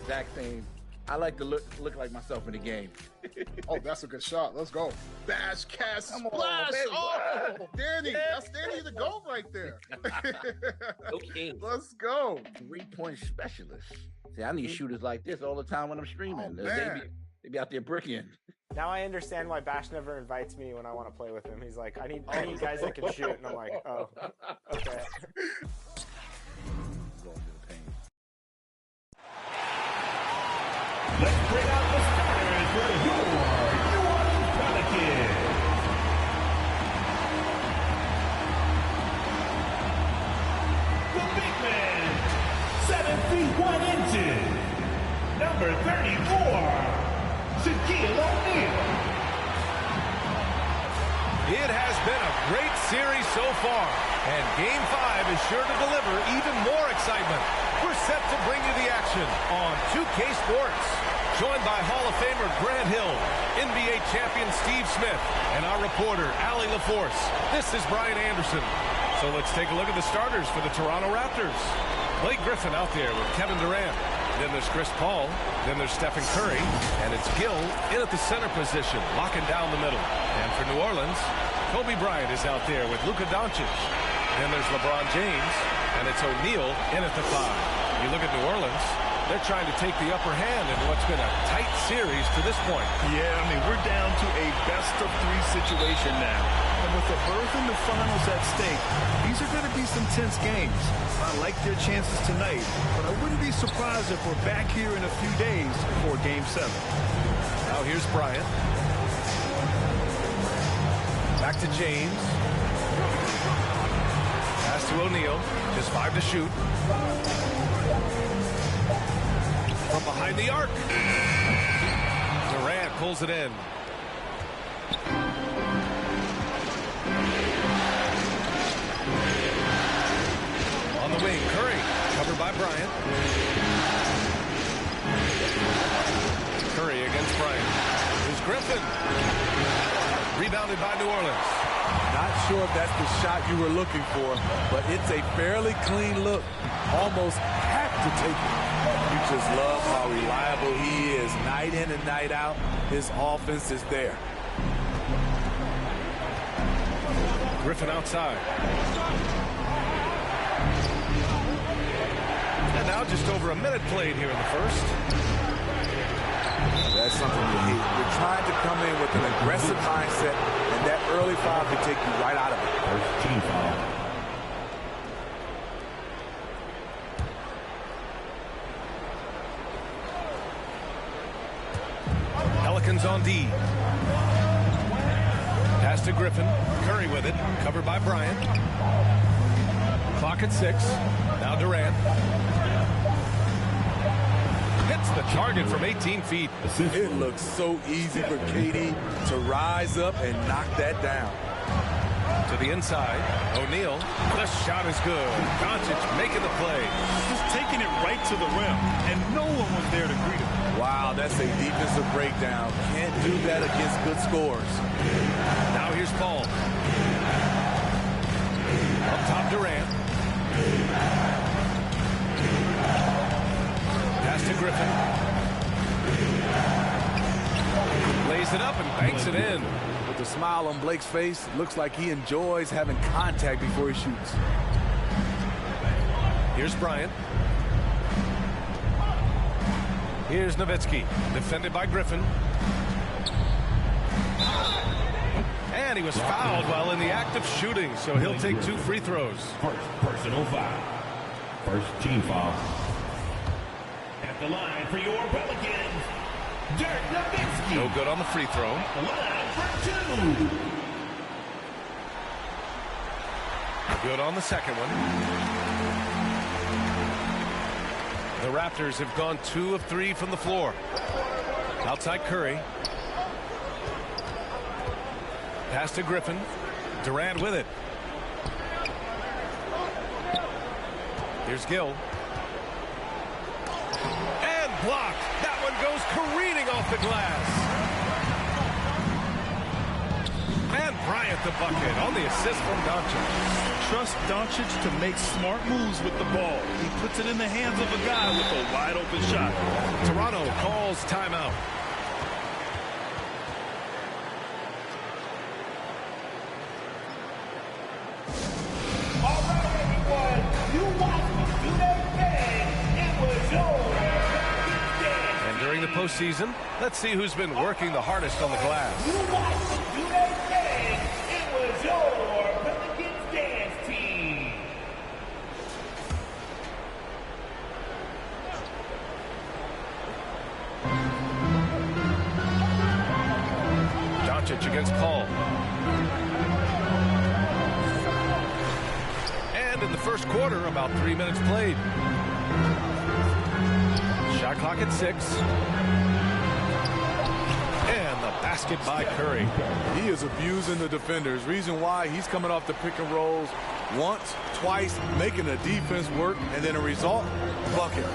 Exact same. I like to look like myself in the game. Oh, that's a good shot. Let's go. Bash, cast, splash. Oh, Danny. Yeah. That's Danny the GOAT right there. Okay. Let's go. 3-point specialist. See, I need shooters like this all the time when I'm streaming. Oh, they be out there bricking. Now I understand why Bash never invites me when I want to play with him. He's like, I need guys that can shoot. And I'm like, oh, okay. Let's bring out the starters for your New Orleans Pelicans. The big man, 7 feet 1 inches, number 34, Shaquille O'Neal. It has been a great series so far, and Game 5 is sure to deliver even more excitement. We're set to bring you the action on 2K Sports. Joined by Hall of Famer Grant Hill, NBA champion Steve Smith, and our reporter, Allie LaForce. This is Brian Anderson. So let's take a look at the starters for the Toronto Raptors. Blake Griffin out there with Kevin Durant. Then there's Chris Paul. Then there's Stephen Curry. And it's Gill in at the center position, locking down the middle. And for New Orleans, Kobe Bryant is out there with Luka Doncic. Then there's LeBron James. And it's O'Neal in at the 5. You look at New Orleans, they're trying to take the upper hand in what's been a tight series to this point. Yeah, I mean, we're down to a best-of-3 situation now. And with the berth in the finals at stake, these are going to be some tense games. I like their chances tonight, but I wouldn't be surprised if we're back here in a few days for Game 7. Now here's Bryant. Back to James. Pass to O'Neal. Just 5 to shoot. From behind the arc. Durant pulls it in. On the wing, Curry. Covered by Bryant. Curry against Bryant. Here's Griffin. Rebounded by New Orleans. Not sure if that's the shot you were looking for, but it's a fairly clean look. Almost have to take it. You just love how reliable he is night in and night out. His offense is there. Griffin outside. And now just over a minute played here in the first. That's something you hate. You're trying to come in with an aggressive mindset, and that early foul can take you right out of it. First team foul. Pelicans on D. Pass to Griffin. Curry with it. Covered by Bryant. Clock at 6. Now Durant. Hits the target from 18 feet. It looks so easy for KD to rise up and knock that down. To the inside. O'Neal. The shot is good. Doncic making the play. Just taking it right to the rim, and no one was there to greet him. Wow, that's a defensive breakdown. Can't do that against good scores. Now here's Paul. Up top, Durant. Pass to Griffin. Lays it up and banks it in. With a smile on Blake's face, looks like he enjoys having contact before he shoots. Here's Bryant. Here's Nowitzki, defended by Griffin. And he was fouled while in the act of shooting, so he'll take 2 free throws. First personal foul. First team foul. At the line for your Pelicans, Dirk Nowitzki. No good on the free throw. Line for 2. Good on the second one. The Raptors have gone 2 of 3 from the floor. Outside Curry. Pass to Griffin. Durant with it. Here's Gill. And blocked. That one goes careening off the glass. with the bucket on the assist from Doncic. Trust Doncic to make smart moves with the ball. He puts it in the hands of a guy with a wide open shot. Toronto calls timeout. All right, everyone. You watched me do that thing. It was your dance. And during the postseason, let's see who's been working the hardest on the glass. You watched me do that thing. It was your Pelicans dance team. Doncic against Paul. And in the first quarter, about 3 minutes played. Shot clock at 6. And the basket by Curry. He is abusing the defenders. Reason why he's coming off the pick and rolls once, twice, making the defense work, and then a result, bucket.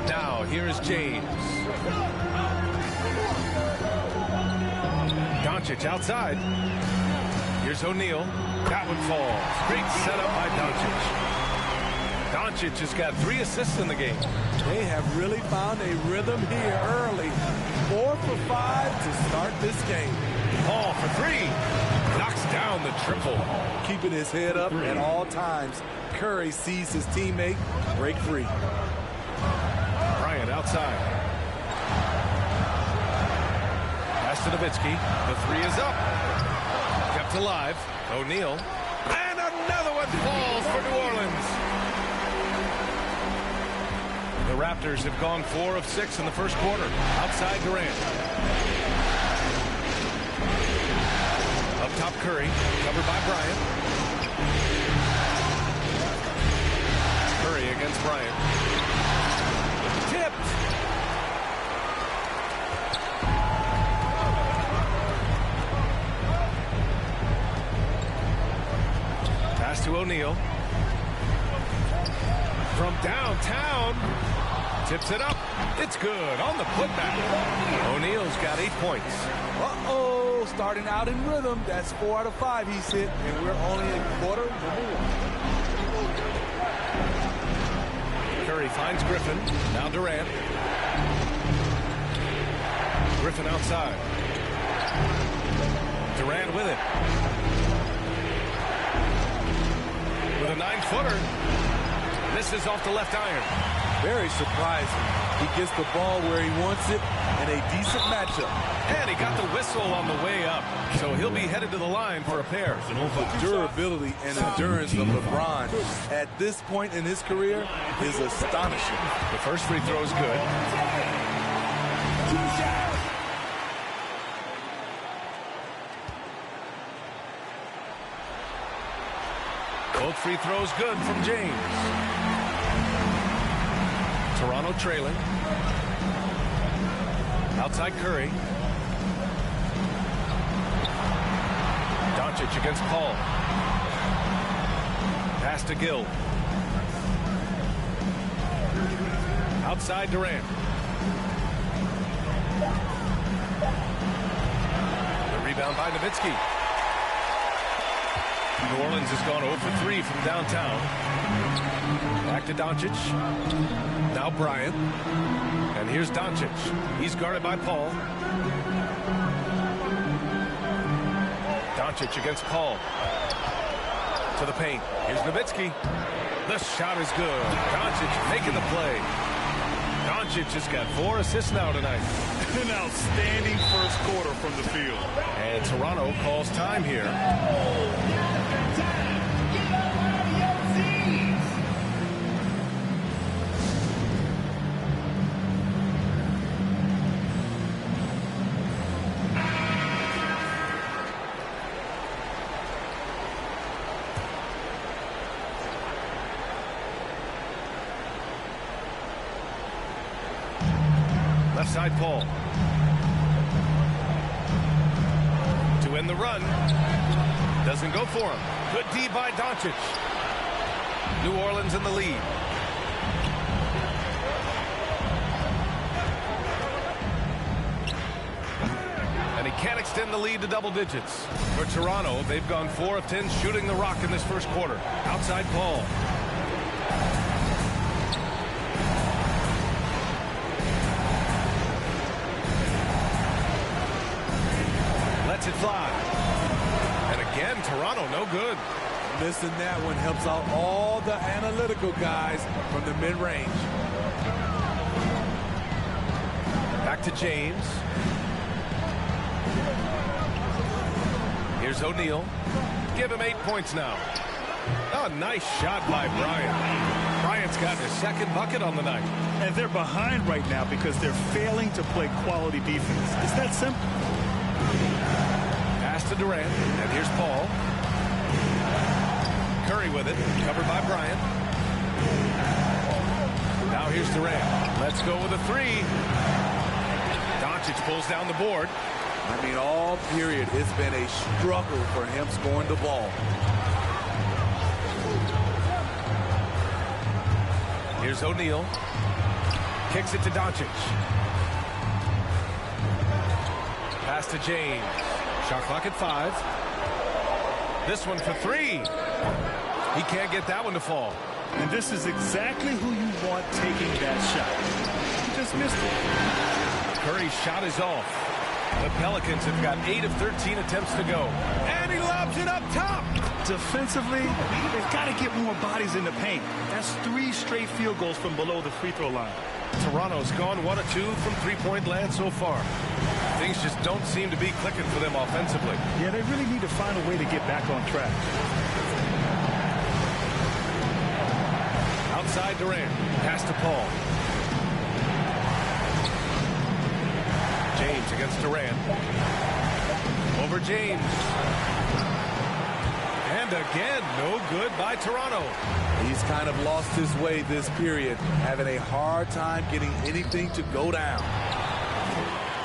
Now, here is James. Doncic outside. Here's O'Neal. That one falls. Great setup by Doncic. Doncic has got 3 assists in the game. They have really found a rhythm here early. 4 for 5 to start this game. Paul for 3. Knocks down the triple. Keeping his head up at all times. Curry sees his teammate break free. Bryant outside. Pass to Nowitzki. The 3 is up. Kept alive. O'Neal. And another one falls for New Orleans. The Raptors have gone 4 of 6 in the first quarter. Outside Durant. Up top Curry. Covered by Bryant. Curry against Bryant. Tipped. Pass to O'Neal. From downtown. Tips it up. It's good on the putback. O'Neal's got 8 points. Uh-oh, starting out in rhythm. That's 4 out of 5 he's hit, and we're only a quarter more. Curry finds Griffin. Now Durant. Griffin outside. Durant with it. With a 9-footer. Misses off the left iron. Very surprising. He gets the ball where he wants it in a decent matchup. And he got the whistle on the way up. So he'll be headed to the line for a pair. The durability and endurance of LeBron at this point in his career is astonishing. The first free throw is good. Both free throws good from James. Toronto trailing. Outside Curry. Doncic against Paul. Pass to Gill. Outside Durant. The rebound by Nowitzki. New Orleans has gone 0 for 3 from downtown. Back to Doncic. Now Bryant. And here's Doncic. He's guarded by Paul. Doncic against Paul. To the paint. Here's Nowitzki. The shot is good. Doncic making the play. Doncic has got 4 assists now tonight. An outstanding first quarter from the field. And Toronto calls time here. Left side Paul. To end the run. Doesn't go for him. Good D by Doncic. New Orleans in the lead. And And he can't extend the lead to double digits. For Toronto, they've gone 4 of 10 shooting the rock in this first quarter. Outside Paul. Lets it fly. And again, Toronto, no good. Missing that one helps out all the analytical guys from the mid-range. Back to James. Here's O'Neal. Give him 8 points now. Oh, nice shot by Bryant. Bryant's got his second bucket on the night. And they're behind right now because they're failing to play quality defense. It's that simple. Pass to Durant. And here's Paul. Curry with it. Covered by Bryant. Now here's Durant. Let's go with a 3. Doncic pulls down the board. I mean, all period, it's been a struggle for him scoring the ball. Here's O'Neal. Kicks it to Doncic. Pass to James. Shot clock at 5. This one for 3. He can't get that one to fall. And this is exactly who you want taking that shot. He just missed it. Curry's shot is off. The Pelicans have got 8 of 13 attempts to go. And he lobs it up top. Defensively, they've got to get more bodies in the paint. That's 3 straight field goals from below the free throw line. Toronto's gone 1 of 2 from three-point land so far. Things just don't seem to be clicking for them offensively. Yeah, they really need to find a way to get back on track. Outside Durant. Pass to Paul. James against Durant. Over James. And again, no good by Toronto. He's kind of lost his way this period, having a hard time getting anything to go down.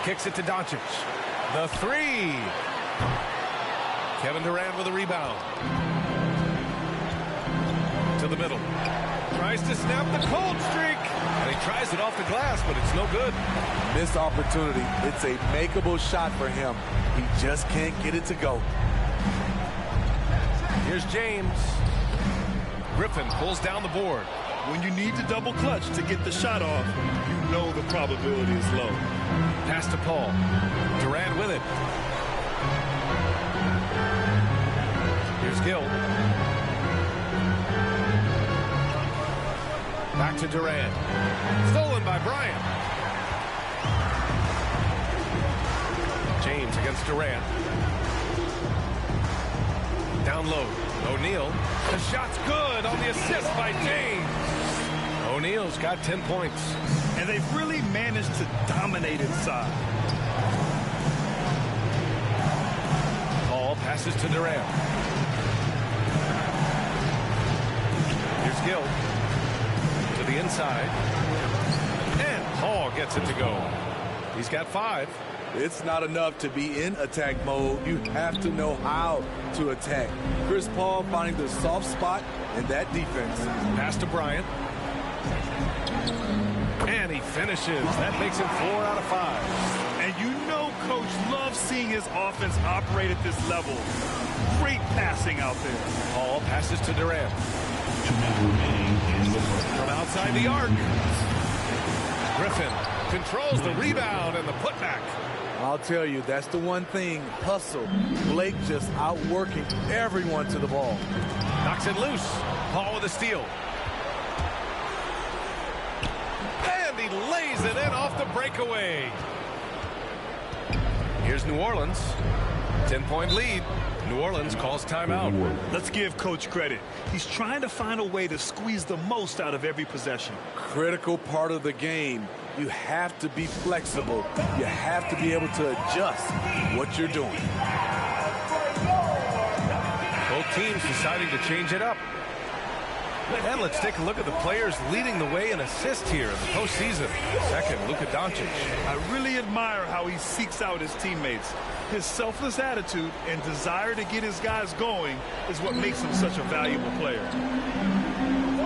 Kicks it to Doncic. The 3. Kevin Durant with a rebound. To the middle. Tries to snap the cold streak. And he tries it off the glass, but it's no good. Missed opportunity. It's a makeable shot for him. He just can't get it to go. Here's James. Griffin pulls down the board. When you need to double clutch to get the shot off, you know the probability is low. Pass to Paul. Durant with it. Here's Gill. Back to Durant. Stolen by Bryant. James against Durant. Down low. O'Neal. The shot's good on the assist by James. O'Neal's got 10 points. And they've really managed to dominate inside. Paul passes to Durant. Here's Gill. To the inside. And Paul gets it to go. He's got 5. It's not enough to be in attack mode. You have to know how to attack. Chris Paul finding the soft spot in that defense. Pass to Bryant. And he finishes. That makes him 4 out of 5. And you know Coach loves seeing his offense operate at this level. Great passing out there. Paul passes to Durant. From outside the arc. Griffin controls the rebound and the putback. I'll tell you, that's the one thing. Hustle. Blake just outworking everyone to the ball. Knocks it loose. Paul with a steal. And he lays it in off the breakaway. Here's New Orleans. 10-point lead. New Orleans calls timeout. Let's give Coach credit. He's trying to find a way to squeeze the most out of every possession. Critical part of the game. You have to be flexible. You have to be able to adjust what you're doing. Both teams deciding to change it up. And let's take a look at the players leading the way in assists here in the postseason. Second, Luka Doncic. I really admire how he seeks out his teammates. His selfless attitude and desire to get his guys going is what makes him such a valuable player.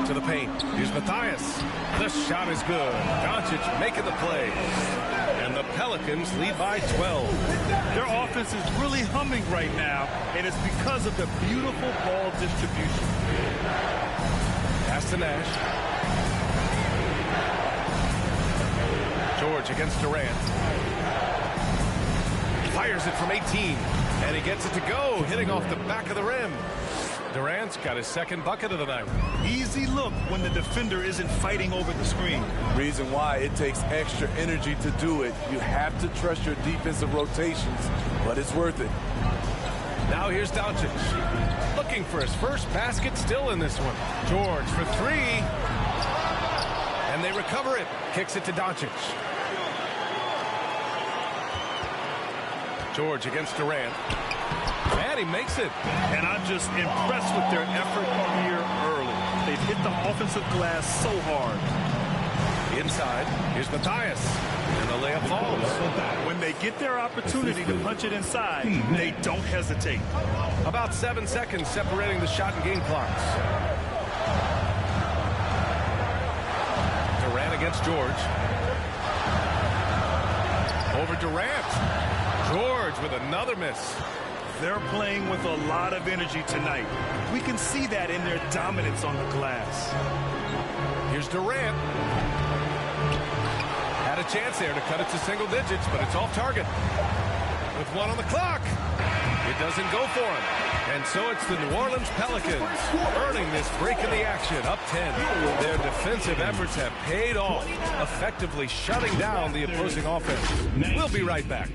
To the paint. Here's Matthias. The shot is good. Doncic making the play. And the Pelicans lead by 12. Their offense is really humming right now, and it's because of the beautiful ball distribution. Pass to Nash. George against Durant. Fires it from 18. And he gets it to go, hitting off the back of the rim. Durant's got his second bucket of the night. Easy look when the defender isn't fighting over the screen. Reason why it takes extra energy to do it. You have to trust your defensive rotations, but it's worth it. Now here's Doncic. Looking for his first basket, still in this one. George for three. And they recover it. Kicks it to Doncic. George against Durant. And he makes it. And I'm just impressed with their effort here early. They've hit the offensive glass so hard. Inside, here's Matthias. And the layup falls. When they get their opportunity to punch it inside, they don't hesitate. About 7 seconds separating the shot and game clocks. Durant against George. Over Durant. George with another miss. They're playing with a lot of energy tonight. We can see that in their dominance on the glass. Here's Durant. Had a chance there to cut it to single digits, but it's off target. With 1 on the clock. It doesn't go for him. And so it's the New Orleans Pelicans earning this break in the action, up 10. Their defensive efforts have paid off, effectively shutting down the opposing offense. We'll be right back.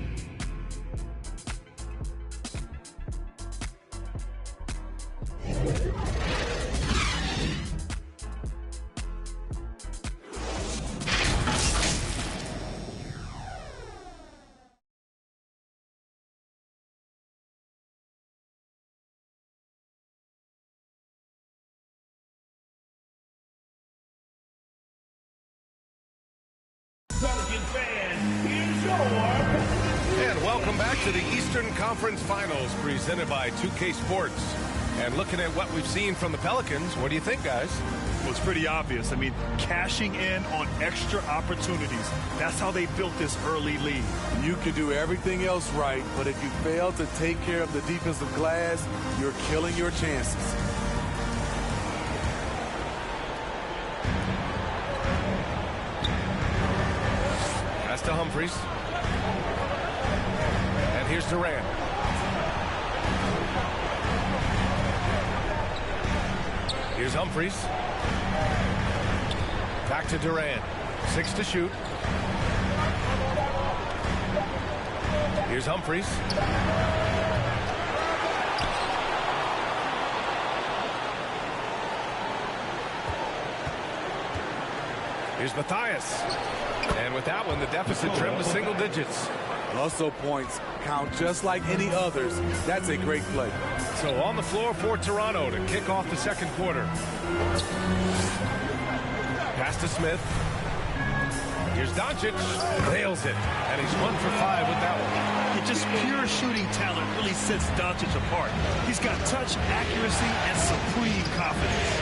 Pelicans fans, here's your... And welcome back to the Eastern Conference Finals presented by 2K Sports. And looking at what we've seen from the Pelicans, what do you think, guys? Well, it's pretty obvious. I mean, cashing in on extra opportunities. That's how they built this early lead. You can do everything else right, but if you fail to take care of the defensive glass, you're killing your chances. Pass to Humphries. And here's Durant. Here's Humphries. Back to Durant. 6 to shoot. Here's Humphries. Here's Matthias. And with that one, the deficit trimmed to single digits. Also points count just like any others. That's a great play. So on the floor for Toronto to kick off the second quarter. Pass to Smith. Here's Doncic. Nails it. And he's 1 for 5 with that one. It just pure shooting talent really sets Doncic apart. He's got touch, accuracy, and supreme confidence.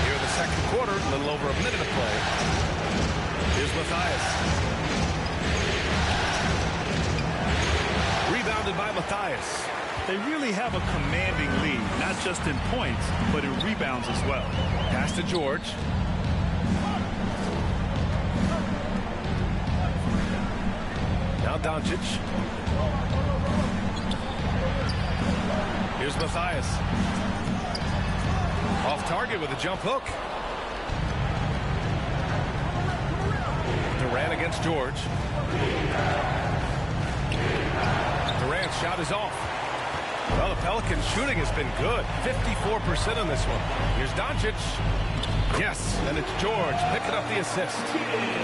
Here in the second quarter, a little over a minute of play. Here's Matthias. Rebounded by Matthias. They really have a commanding lead, not just in points, but in rebounds as well. Pass to George. Now Doncic. Here's Matthias. Off target with a jump hook. Durant against George. Durant's shot is off. Well, the Pelicans shooting has been good. 54% on this one. Here's Doncic. Yes, and it's George picking up the assist.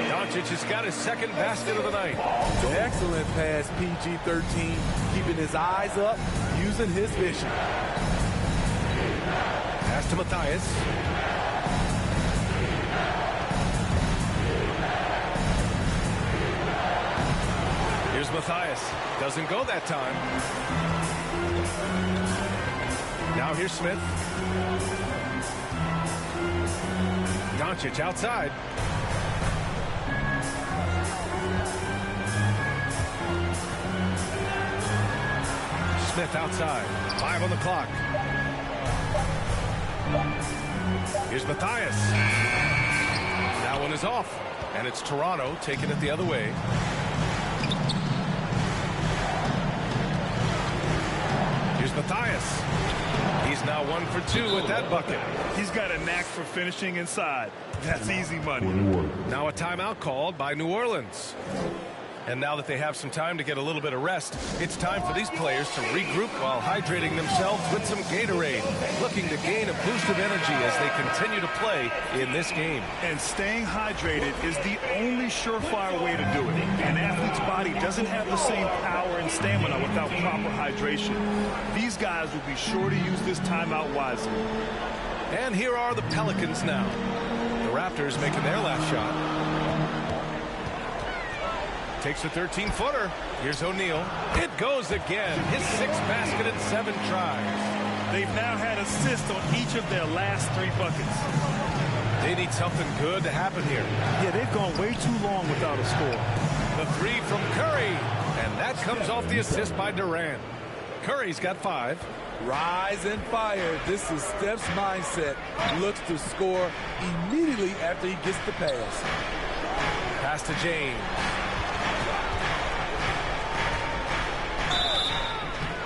Doncic has got his second basket of the night. Excellent pass, PG-13. Keeping his eyes up, using his vision. Pass to Matthias. Here's Matthias. Doesn't go that time. Now here's Smith. Doncic outside. Smith outside. 5 on the clock. Here's Matthias. That one is off. And it's Toronto taking it the other way. Here's Matthias. He's now 1 for 2 with that bucket. He's got a knack for finishing inside. That's easy money. Now a timeout called by New Orleans. And now that they have some time to get a little bit of rest, it's time for these players to regroup while hydrating themselves with some Gatorade, looking to gain a boost of energy as they continue to play in this game. And staying hydrated is the only surefire way to do it. An athlete's body doesn't have the same power and stamina without proper hydration. These guys will be sure to use this timeout wisely. And here are the Pelicans now. The Raptors making their last shot. Takes a 13-footer. Here's O'Neal. It goes again. His 6th basket in 7 tries. They've now had assists on each of their last 3 buckets. They need something good to happen here. Yeah, they've gone way too long without a score. The 3 from Curry. And that comes off the assist by Durant. Curry's got 5. Rise and fire. This is Steph's mindset. Looks to score immediately after he gets the pass. Pass to James.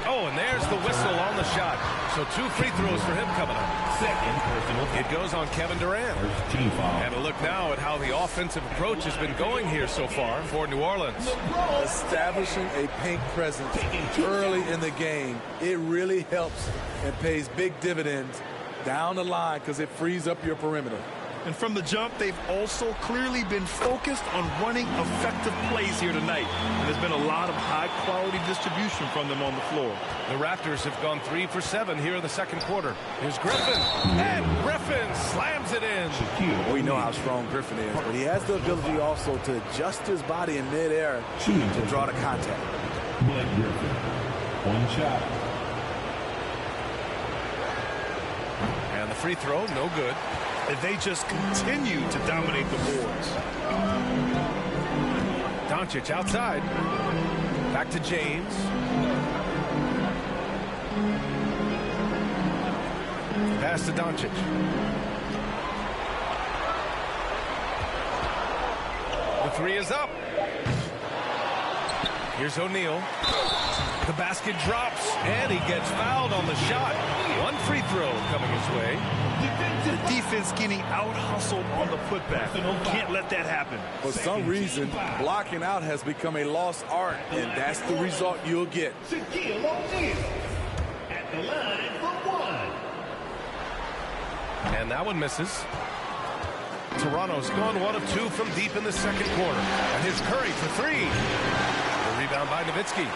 Oh, and there's the whistle on the shot. So 2 free throws for him coming up. Second personal foul. It goes on Kevin Durant. First team foul. And a look now at how the offensive approach has been going here so far for New Orleans. Establishing a paint presence early in the game, it really helps and pays big dividends down the line because it frees up your perimeter. And from the jump, they've also clearly been focused on running effective plays here tonight. And there's been a lot of high-quality distribution from them on the floor. The Raptors have gone 3 for 7 here in the second quarter. Here's Griffin. And Griffin slams it in. We know how strong Griffin is, but he has the ability also to adjust his body in midair to draw the contact. Blake Griffin. 1 shot. And the free throw, no good. And they just continue to dominate the boards. Doncic outside. Back to James. Pass to Doncic. The 3 is up. Here's O'Neal. The basket drops, and he gets fouled on the shot. 1 free throw coming his way. The defense getting out-hustled on the putback. Can't let that happen. For some reason, blocking out has become a lost art, and that's the result you'll get. Shaquille O'Neal at the line for 1. And that one misses. Toronto's gone 1 of 2 from deep in the second quarter. And here's Curry for 3. The rebound by Nowitzki.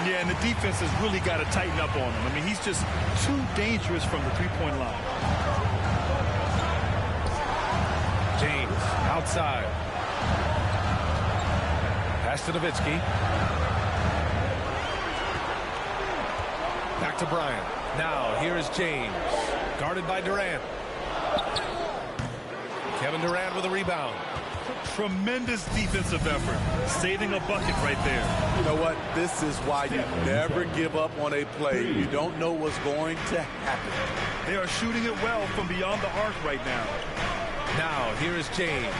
Yeah, and the defense has really got to tighten up on him. I mean, he's just too dangerous from the three-point line. James outside. Pass to Nowitzki. Back to Bryant. Now here is James. Guarded by Durant. Kevin Durant with a rebound. Tremendous defensive effort. Saving a bucket right there. You know what? This is why you never give up on a play. You don't know what's going to happen. They are shooting it well from beyond the arc right now. Now here is James.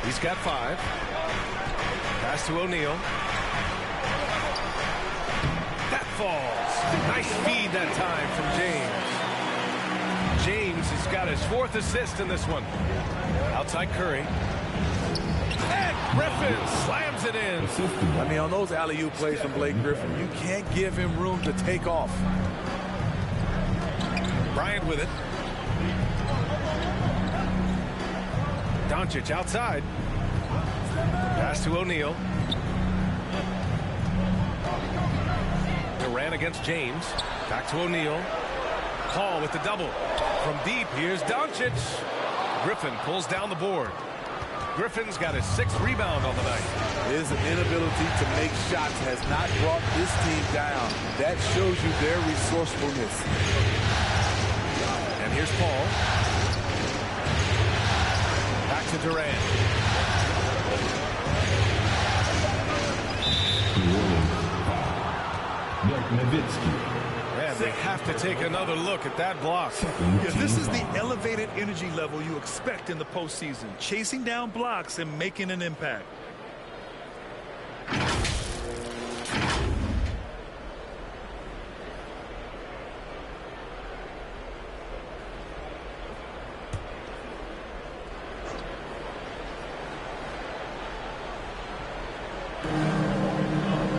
He's got 5. Pass to O'Neal. That falls. Nice feed that time from James. James has got his 4th assist in this one. Outside Curry. And Griffin slams it in. I mean, on those alley-oop plays from Blake Griffin, you can't give him room to take off. Bryant with it. Doncic outside. Pass to O'Neal. Durant against James. Back to O'Neal. Hall with the double. From deep, here's Doncic. Griffin pulls down the board. Griffin's got his 6th rebound on the night. His inability to make shots has not brought this team down. That shows you their resourcefulness. And here's Paul. Back to Durant. New Orleans foul. Blake Nowitzki. Man, they have to take another look at that block. Yeah, this is the elevated energy level you expect in the postseason. Chasing down blocks and making an impact.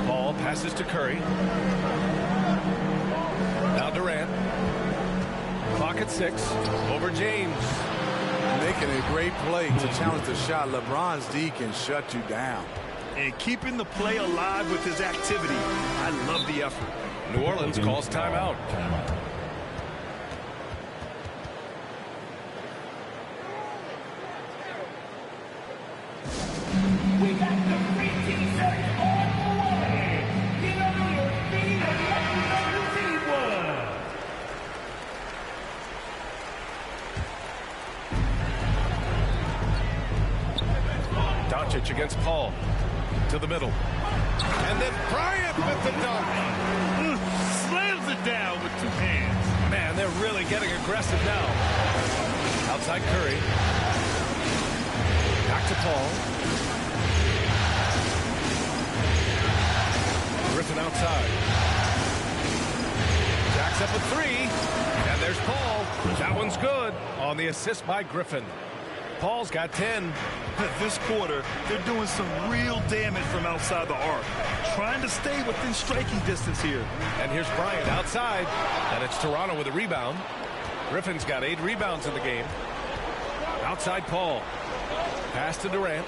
Ball passes to Curry. Now Durant. Clock at 6. Over James. Making a great play to challenge the shot. LeBron's D can shut you down. And keeping the play alive with his activity. I love the effort. New Orleans calls timeout. We got the 3 team series on the way. Get on your feet and let the team one. Doncic against Paul. To the middle. And then Bryant with the dunk. Slams it down with 2 hands. Man, they're really getting aggressive now. Outside Curry. Back to Paul. Griffin outside. Jacks up a 3. And there's Paul. That one's good on the assist by Griffin. Paul's got 10. This quarter, they're doing some real damage from outside the arc. Trying to stay within striking distance here. And here's Bryant outside. And it's Toronto with a rebound. Griffin's got 8 rebounds in the game. Outside Paul. Pass to Durant.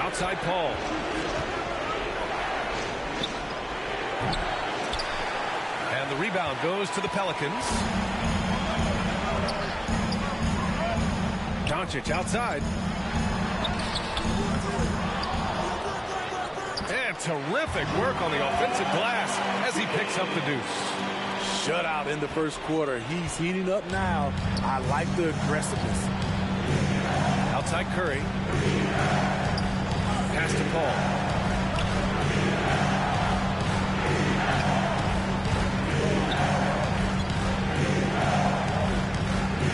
Outside Paul. And the rebound goes to the Pelicans. Doncic outside. And terrific work on the offensive glass as he picks up the deuce. Shutout in the first quarter. He's heating up now. I like the aggressiveness. Outside Curry. Pass to Paul.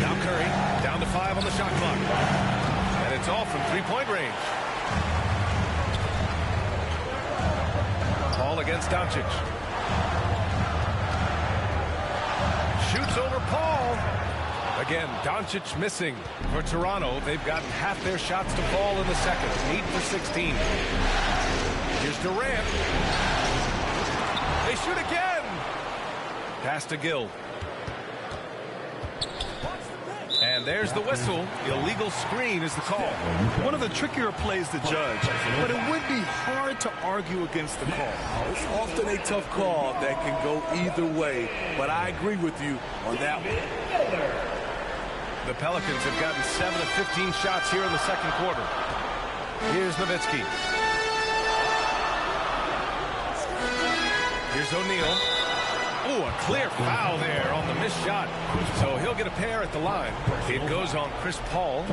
Now Curry down to 5 on the shot clock. And it's off from 3-point range. Paul against Doncic. Shoots over Paul. Again, Doncic missing for Toronto. They've gotten half their shots to fall in the second. 8 for 16. Here's Durant. They shoot again. Pass to Gill. And there's the whistle. Illegal screen is the call. One of the trickier plays to judge, but it would be hard to argue against the call. It's often a tough call that can go either way, but I agree with you on that one. The Pelicans have gotten 7 of 15 shots here in the second quarter. Here's Nowitzki. Here's O'Neal. Oh, a clear foul there on the missed shot. So he'll get a pair at the line. It goes on Chris Paul.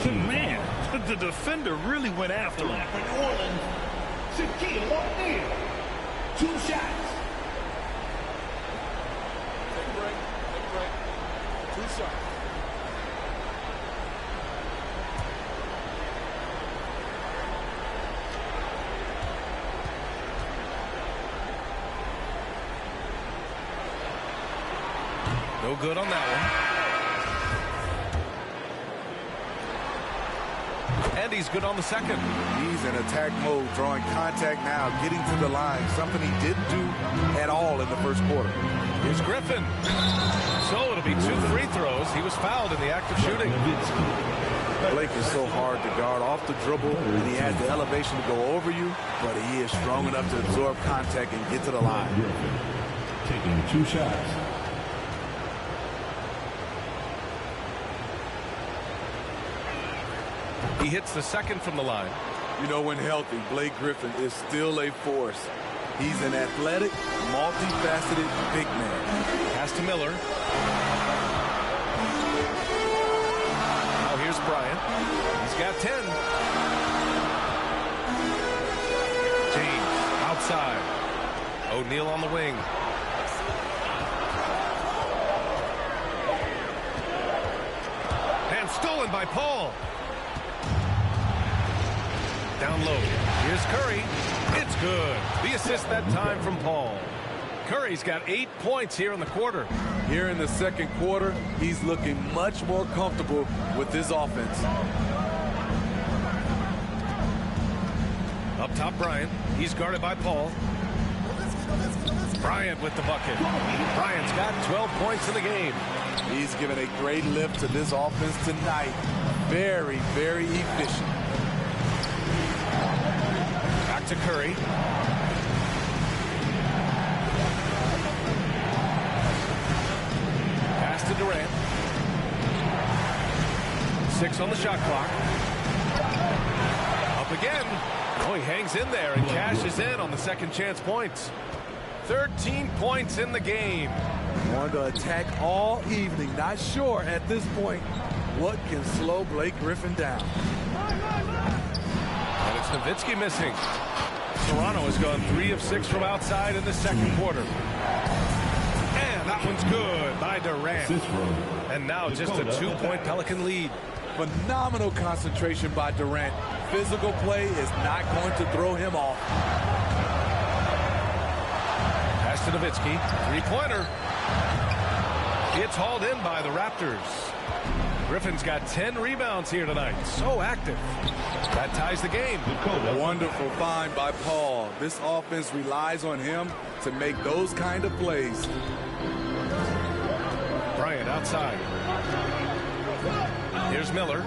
Man, the defender really went after him. New Orleans, Shaquille O'Neal. 2 shots. Take a break. 2 shots. No good on that one. And he's good on the second. He's in attack mode, drawing contact now, getting to the line, something he didn't do at all in the first quarter. Here's Griffin. So it'll be 2 free throws. He was fouled in the act of shooting. Blake is so hard to guard off the dribble, and he has the elevation to go over you, but he is strong enough to absorb contact and get to the line. Taking 2 shots. He hits the second from the line. You know, when healthy, Blake Griffin is still a force. He's an athletic, multifaceted big man. Pass to Miller. Now here's Bryant. He's got 10. James. O'Neal on the wing. And stolen by Paul. Down low. Here's Curry. It's good. The assist that time from Paul. Curry's got 8 points here in the quarter. Here in the second quarter, he's looking much more comfortable with his offense. Up top, Bryant. He's guarded by Paul. Bryant with the bucket. Bryant's got 12 points in the game. He's given a great lift to this offense tonight. Very, very efficient. Back to Curry. Pass to Durant. 6 on the shot clock. Up again. Oh, he hangs in there and cashes in on the second chance points. 13 points in the game. Wanted to attack all evening. Not sure at this point what can slow Blake Griffin down. And it's Nowitzki missing. Toronto has gone 3 of 6 from outside in the second quarter. And that one's good by Durant. And now just a 2-point Pelican lead. Phenomenal concentration by Durant. Physical play is not going to throw him off. Pass to Nowitzki. 3-pointer. It's hauled in by the Raptors. Griffin's got 10 rebounds here tonight. So active. That ties the game. Wonderful find by Paul. This offense relies on him to make those kind of plays. Bryant outside. Here's Miller.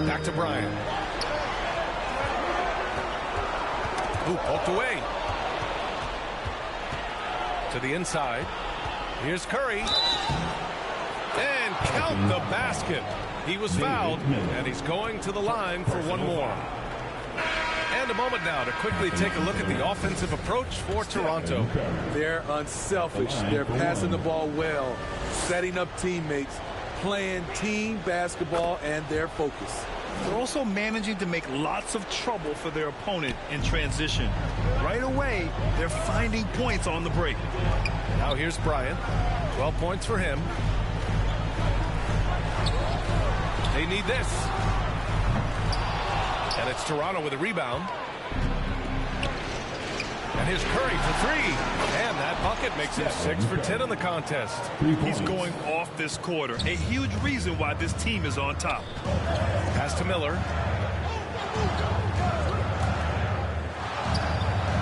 Back to Bryant. Ooh, poked away. To the inside. Here's Curry. And count the basket. He was fouled, and he's going to the line for one more. And a moment now to quickly take a look at the offensive approach for Toronto. They're unselfish. They're passing the ball well, setting up teammates, playing team basketball, and their focus. They're also managing to make lots of trouble for their opponent in transition. Right away, they're finding points on the break. Now here's Bryant. 12 points for him. They need this. And it's Toronto with a rebound. And here's Curry for 3. And that bucket makes him 6 for 10 in the contest. He's going off this quarter. A huge reason why this team is on top. Pass to Miller.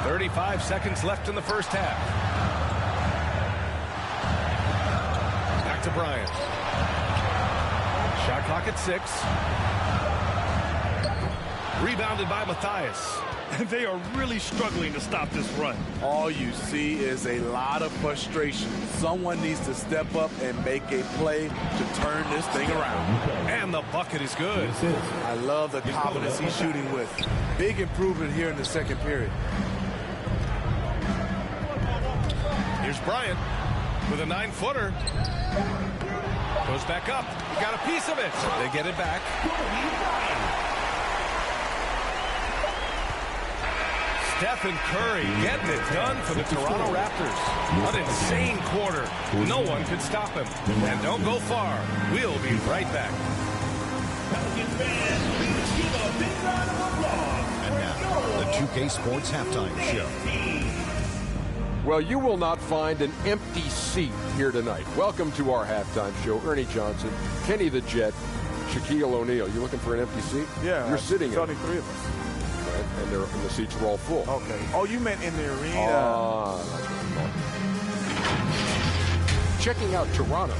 35 seconds left in the first half. Back to Bryant. Shot clock at 6. Rebounded by Matthias. They are really struggling to stop this run. All you see is a lot of frustration. Someone needs to step up and make a play to turn this thing around. And the bucket is good. I love the confidence he's shooting with. Big improvement here in the second period. Here's Bryant with a 9-footer. Goes back up. He got a piece of it. They get it back. Stephen Curry getting it done for the Toronto Raptors. An insane quarter. No one could stop him. And don't go far. We'll be right back. Pelicans fans, please give a big round of applause. And now, the 2K Sports Halftime Show. Well, you will not find an empty seat here tonight. Welcome to our halftime show. Ernie Johnson, Kenny the Jet, Shaquille O'Neal. You looking for an empty seat? Yeah. You're sitting in. There's only 3 of us. Right, and the seats are all full. Okay. Oh, you meant in the arena. Checking out Toronto.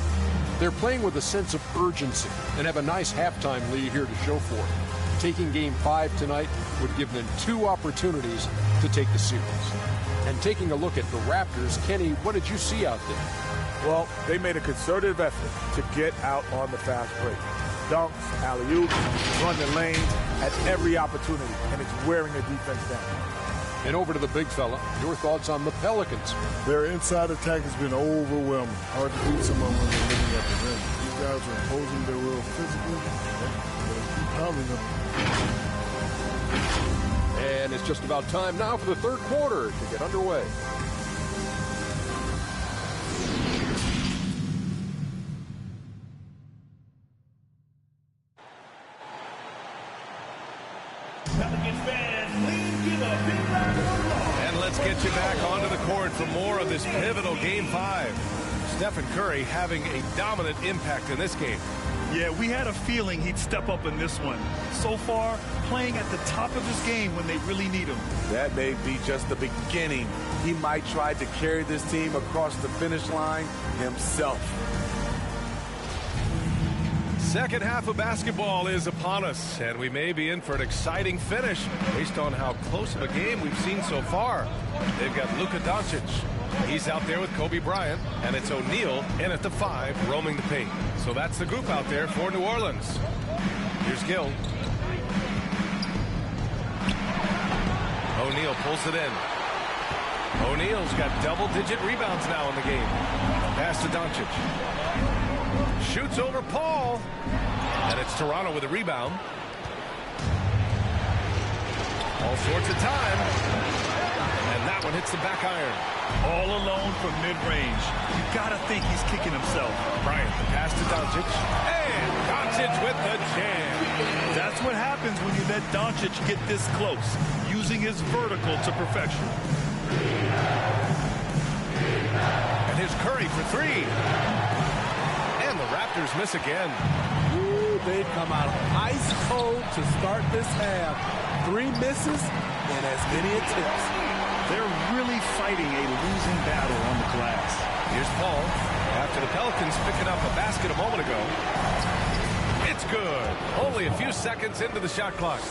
They're playing with a sense of urgency and have a nice halftime lead here to show for it. Taking Game 5 tonight would give them 2 opportunities to take the series. And taking a look at the Raptors, Kenny, what did you see out there? Well, they made a concerted effort to get out on the fast break. Dunks, alley-oops, run the lane at every opportunity, and it's wearing the defense down. And over to the big fella, your thoughts on the Pelicans? Their inside attack has been overwhelming. Hard to beat someone when they're living at the rim. These guys are imposing their will physically. Keep pounding them. And it's just about time now for the third quarter to get underway. And let's get you back onto the court for more of this pivotal Game 5. Stephen Curry having a dominant impact in this game. Yeah, we had a feeling he'd step up in this one. So far, playing at the top of his game when they really need him. That may be just the beginning. He might try to carry this team across the finish line himself. Second half of basketball is upon us, and we may be in for an exciting finish based on how close of a game we've seen so far. They've got Luka Doncic. He's out there with Kobe Bryant, and it's O'Neal in at the 5 roaming the paint. So that's the group out there for New Orleans. Here's Gill. O'Neal pulls it in. O'Neal's got double-digit rebounds now in the game. Pass to Doncic. Shoots over Paul. And it's Toronto with a rebound. All sorts of time. And that one hits the back iron. All alone from mid-range. You gotta think he's kicking himself. Bryant, the pass to Doncic. And Doncic with the jam. That's what happens when you let Doncic get this close, using his vertical to perfection. And here's Curry for 3. And the Raptors miss again. Ooh, they've come out ice cold to start this half. 3 misses and as many attempts. They're really fighting a losing battle on the glass. Here's Paul after the Pelicans picking up a basket a moment ago. It's good. Only a few seconds into the shot clock.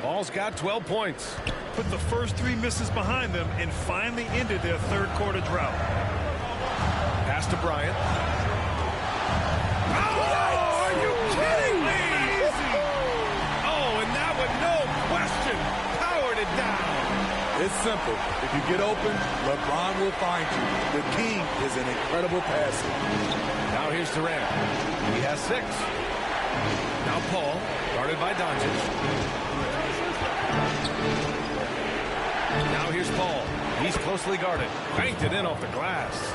Paul's got 12 points. Put the first 3 misses behind them and finally ended their third quarter drought. Pass to Bryant. Oh, are you kidding me? Oh, and that one, no question, powered it down. It's simple. If you get open, LeBron will find you. The king is an incredible passer. Now here's Durant. He has 6. Now Paul, guarded by Doncic. Now here's Paul. He's closely guarded. Banked it in off the glass.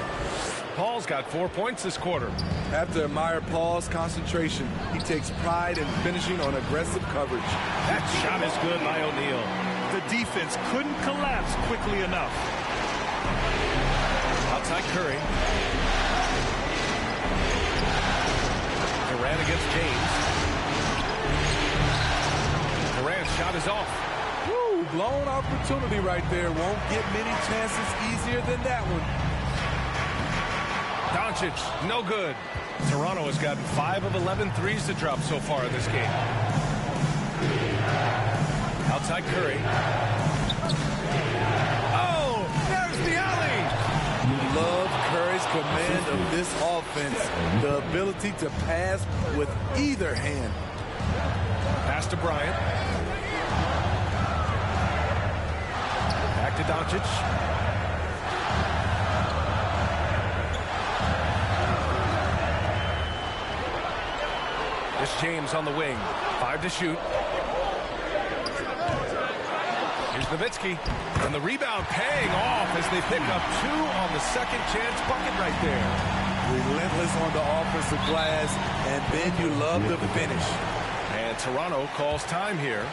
Paul's got 4 points this quarter. Have to admire Paul's concentration. He takes pride in finishing on aggressive coverage. That shot is good by O'Neal. The defense couldn't collapse quickly enough. Outside Curry. Durant against James. Durant's shot is off. Woo, blown opportunity right there. Won't get many chances easier than that one. Doncic, no good. Toronto has gotten 5 of 11 threes to drop so far in this game. Outside Curry. Oh, there's the alley. You love Curry's command of this offense. The ability to pass with either hand. Pass to Bryant. Back to Doncic. Here's James on the wing. 5 to shoot. Here's Nowitzki. And the rebound paying off as they pick up 2 on the second chance bucket right there. Relentless on the offensive glass, and then you love the finish. And Toronto calls time here.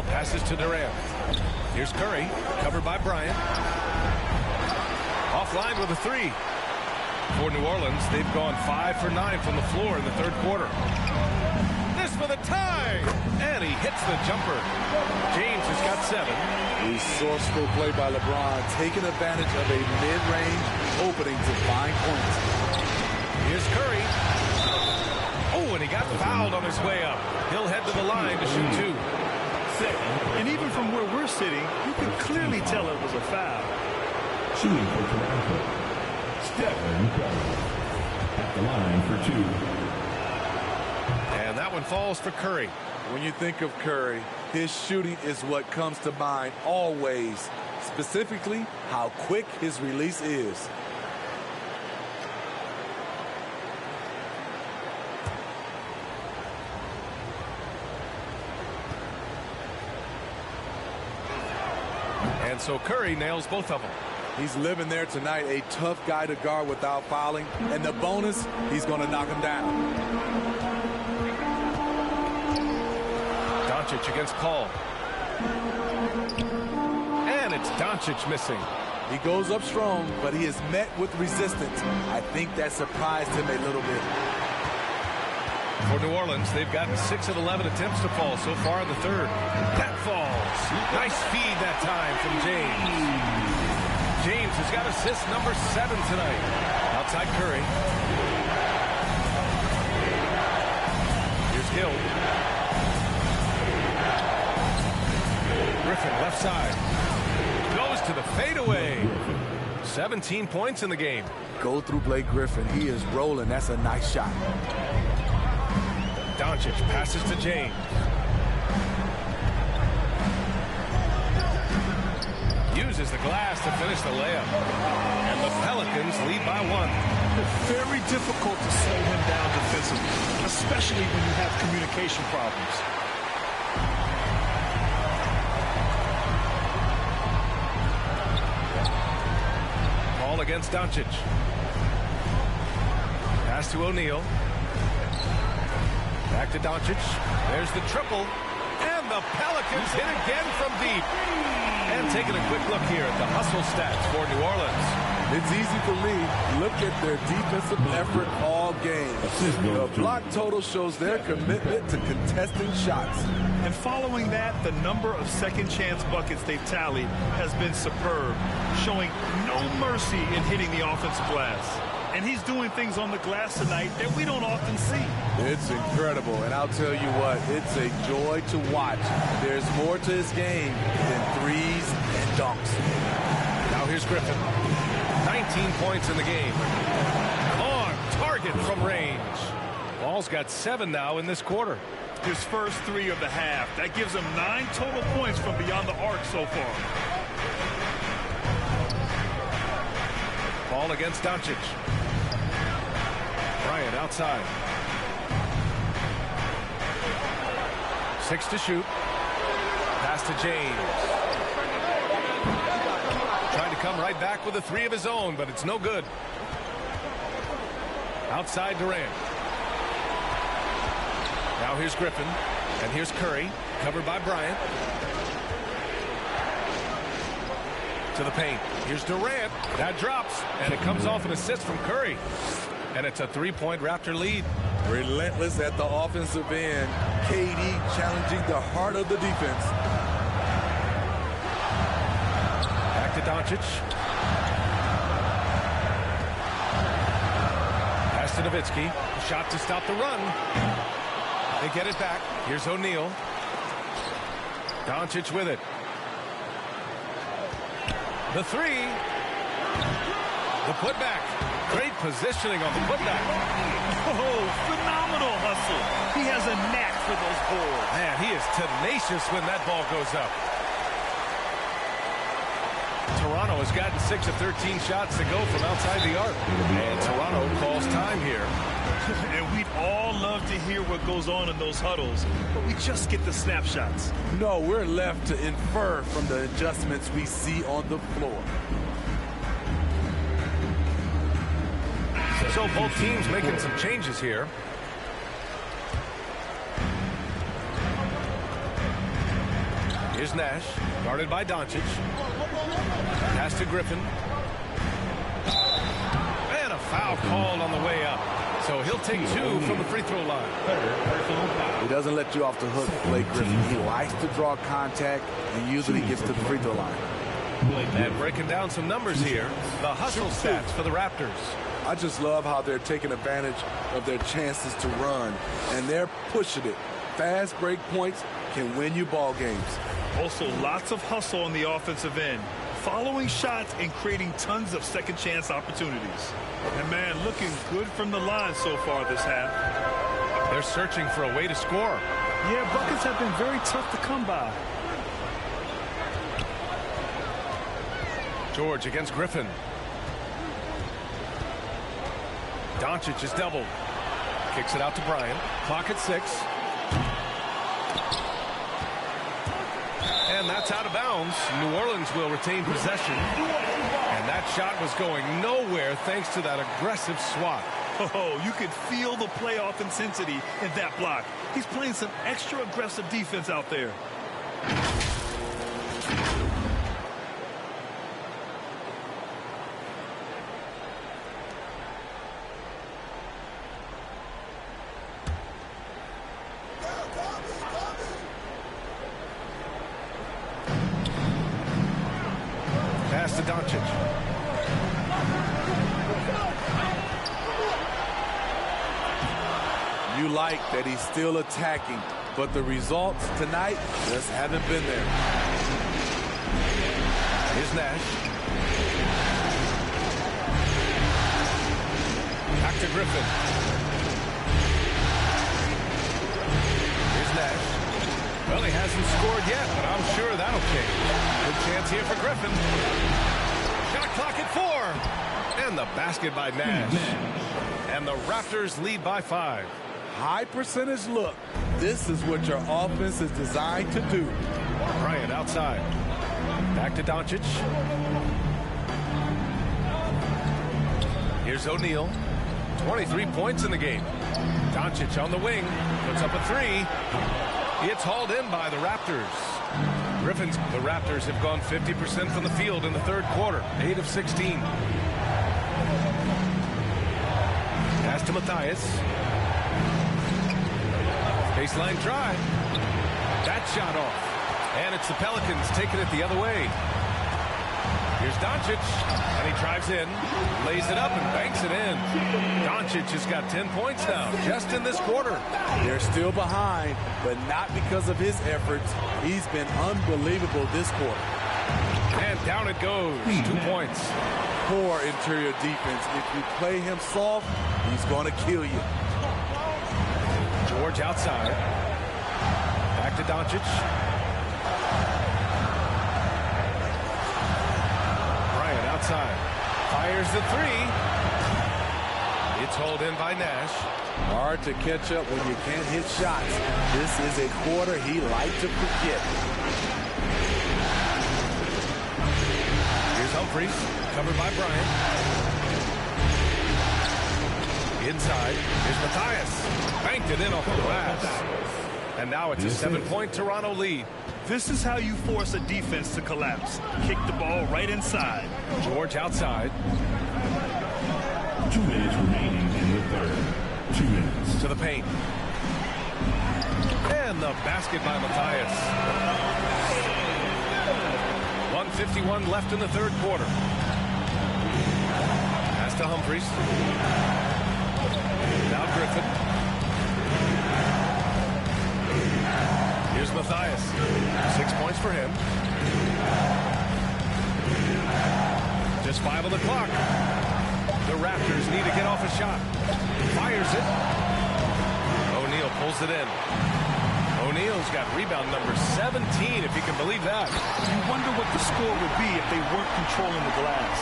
Passes to Durant. Here's Curry, covered by Bryant. Offline with a 3. For New Orleans, they've gone 5 for 9 from the floor in the third quarter. This for the tie, and he hits the jumper. James has got 7. Resourceful play by LeBron, taking advantage of a mid-range opening to find points. Here's Curry. Oh, and he got fouled on his way up. He'll head to the line to shoot 2. And even from where we're sitting, you can clearly tell it was a foul. Shooting for Toronto, Stephen Curry at the line for 2. And that one falls for Curry. When you think of Curry, his shooting is what comes to mind always, specifically how quick his release is. And so Curry nails both of them. He's living there tonight, a tough guy to guard without fouling. And the bonus, he's going to knock him down. Doncic against Paul. And it's Doncic missing. He goes up strong, but he is met with resistance. I think that surprised him a little bit. For New Orleans, they've gotten 6 of 11 attempts to fall so far in the third. That falls. Nice feed that time from James. James has got assist number 7 tonight. Outside Curry. Here's Hill. Griffin left side. Goes to the fadeaway. 17 points in the game. Go through Blake Griffin. He is rolling. That's a nice shot. Doncic passes to James. Uses the glass to finish the layup. And the Pelicans lead by 1. It's very difficult to slow him down defensively, especially when you have communication problems. Ball against Doncic. Pass to O'Neal. Back to Doncic. There's the triple. And the Pelicans hit again from deep. And taking a quick look here at the hustle stats for New Orleans. It's easy for me. Look at their defensive effort all game. The block total shows their commitment to contesting shots. And following that, the number of second chance buckets they've tallied has been superb, showing no mercy in hitting the offensive glass. And he's doing things on the glass tonight that we don't often see. It's incredible, and I'll tell you what, it's a joy to watch. There's more to his game than threes and dunks. Now here's Griffin. 19 points in the game. On target from range. Ball's got 7 now in this quarter. His first 3 of the half. That gives him 9 total points from beyond the arc so far. Ball against Doncic. Bryant outside. 6 to shoot. Pass to James. Trying to come right back with a 3 of his own, but it's no good. Outside Durant. Now here's Griffin. And here's Curry. Covered by Bryant. To the paint. Here's Durant. That drops. And it comes off an assist from Curry. And it's a 3-point Raptor lead. Relentless at the offensive end. KD challenging the heart of the defense. Back to Doncic. Pass to Nowitzki. Shot to stop the run. They get it back. Here's O'Neal. Doncic with it. The 3. The putback. Great positioning on the putback. Oh, phenomenal hustle. He has a knack for those boards. Man, he is tenacious when that ball goes up. Toronto has gotten 6 of 13 shots to go from outside the arc. And Toronto calls time here. And we'd all love to hear what goes on in those huddles, but we just get the snapshots. No, we're left to infer from the adjustments we see on the floor. So both teams making some changes here. Here's Nash, guarded by Doncic. Pass to Griffin. And a Foul called on the way up. So he'll take 2 from the free throw line. He doesn't let you off the hook, Blake Griffin. He likes to draw contact and usually gets to the free throw line. And breaking down some numbers here, the hustle stats for the Raptors. I just love how they're taking advantage of their chances to run, and they're pushing it. Fast break points can win you ball games. Also, lots of hustle on the offensive end, following shots and creating tons of second chance opportunities. And man, looking good from the line so far this half. They're searching for a way to score. Yeah, buckets have been very tough to come by. George against Griffin. Doncic is doubled. Kicks it out to Bryant. Clock at 6. And that's out of bounds. New Orleans will retain possession. And that shot was going nowhere thanks to that aggressive swat. Oh, you could feel the playoff intensity in that block. He's playing some extra aggressive defense out there. Pass to Doncic. You like that he's still attacking, but the results tonight just haven't been there. Here's Nash. Back to Griffin. Here's Nash. Well, he hasn't scored yet, but I'm sure that'll change. Good chance here for Griffin. Shot clock at 4. And the basket by Nash. And the Raptors lead by 5. High percentage look. This is what your offense is designed to do. Bryant outside. Back to Doncic. Here's O'Neal. 23 points in the game. Doncic on the wing. Puts up a 3. It's hauled in by the Raptors. The Raptors have gone 50% from the field in the third quarter. 8 of 16. Pass to Matthias. Baseline drive. That shot off. And it's the Pelicans taking it the other way. Here's Doncic. And he drives in. Lays it up and banks it in. Doncic has got 10 points now, just in this quarter. They're still behind, but not because of his efforts. He's been unbelievable this quarter. And down it goes. 2 points. Poor interior defense. If you play him soft, he's going to kill you. George outside. Back to Doncic. Bryant outside. Fires the 3. It's hauled in by Nash. Hard to catch up when you can't hit shots. This is a quarter he liked to forget. Here's Humphries. Covered by Bryant. Inside. Here's Matthias. Banked it in off the glass. And now it's a 7-point Toronto lead. This is how you force a defense to collapse. Kick the ball right inside. George outside. 2 minutes remaining in the third. 2 minutes. To the paint. And the basket by Matthias. 1:51 left in the third quarter. Pass to Humphries. Now Griffin. Here's Matthias. 6 points for him. Just 5 on the clock. The Raptors need to get off a shot. Fires it. O'Neal pulls it in. O'Neal's got rebound number 17, if you can believe that. You wonder what the score would be if they weren't controlling the glass.